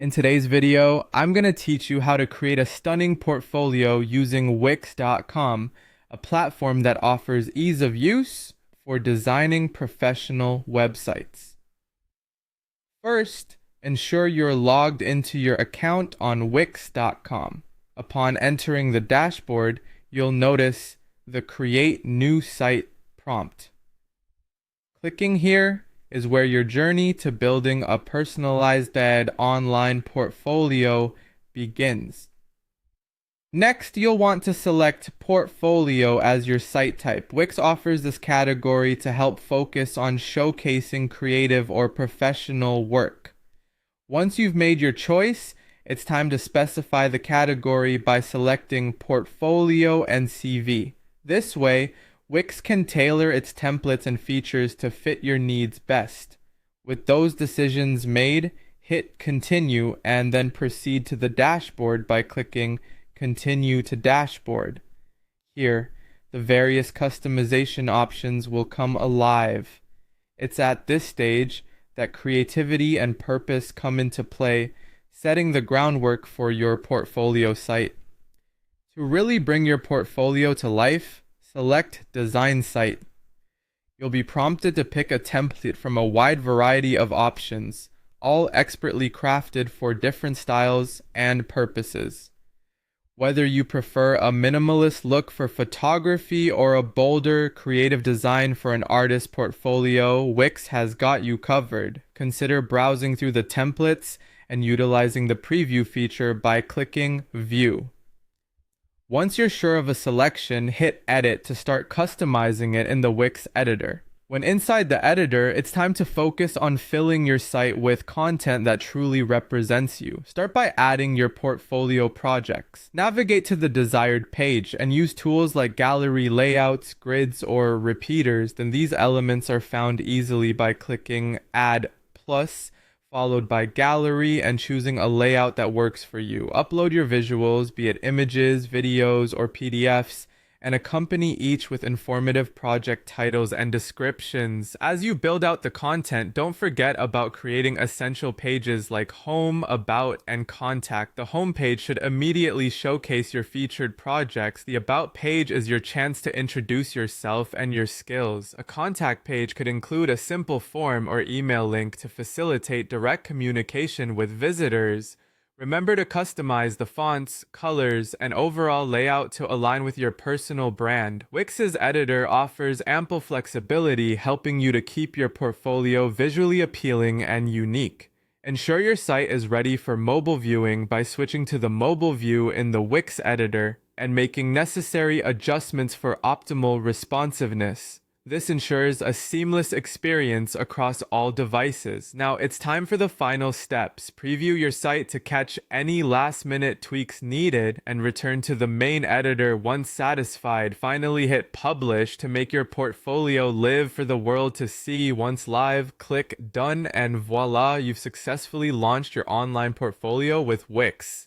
In today's video, I'm going to teach you how to create a stunning portfolio using Wix.com, a platform that offers ease of use for designing professional websites. First, ensure you're logged into your account on Wix.com. Upon entering the dashboard, you'll notice the Create New Site prompt. Clicking here is where your journey to building a personalized online portfolio begins. Next, you'll want to select Portfolio as your site type. Wix offers this category to help focus on showcasing creative or professional work. Once you've made your choice, it's time to specify the category by selecting Portfolio and CV. This way, Wix can tailor its templates and features to fit your needs best. With those decisions made, hit Continue and then proceed to the dashboard by clicking Continue to Dashboard. Here, the various customization options will come alive. It's at this stage that creativity and purpose come into play, setting the groundwork for your portfolio site. To really bring your portfolio to life, select Design Site. You'll be prompted to pick a template from a wide variety of options, all expertly crafted for different styles and purposes. Whether you prefer a minimalist look for photography or a bolder, creative design for an artist's portfolio, Wix has got you covered. Consider browsing through the templates and utilizing the preview feature by clicking View. Once you're sure of a selection, hit Edit to start customizing it in the Wix editor. When inside the editor, it's time to focus on filling your site with content that truly represents you. Start by adding your portfolio projects. Navigate to the desired page and use tools like gallery layouts, grids, or repeaters. Then these elements are found easily by clicking Add Plus, followed by gallery, and choosing a layout that works for you. Upload your visuals, be it images, videos, or PDFs, and accompany each with informative project titles and descriptions. As you build out the content, don't forget about creating essential pages like Home, About, and Contact. The home page should immediately showcase your featured projects. The About page is your chance to introduce yourself and your skills. A contact page could include a simple form or email link to facilitate direct communication with visitors. Remember to customize the fonts, colors, and overall layout to align with your personal brand. Wix's editor offers ample flexibility, helping you to keep your portfolio visually appealing and unique. Ensure your site is ready for mobile viewing by switching to the mobile view in the Wix editor and making necessary adjustments for optimal responsiveness. This ensures a seamless experience across all devices. Now it's time for the final steps. Preview your site to catch any last-minute tweaks needed and return to the main editor once satisfied. Finally, hit Publish to make your portfolio live for the world to see. Once live, click Done, and voila, you've successfully launched your online portfolio with Wix.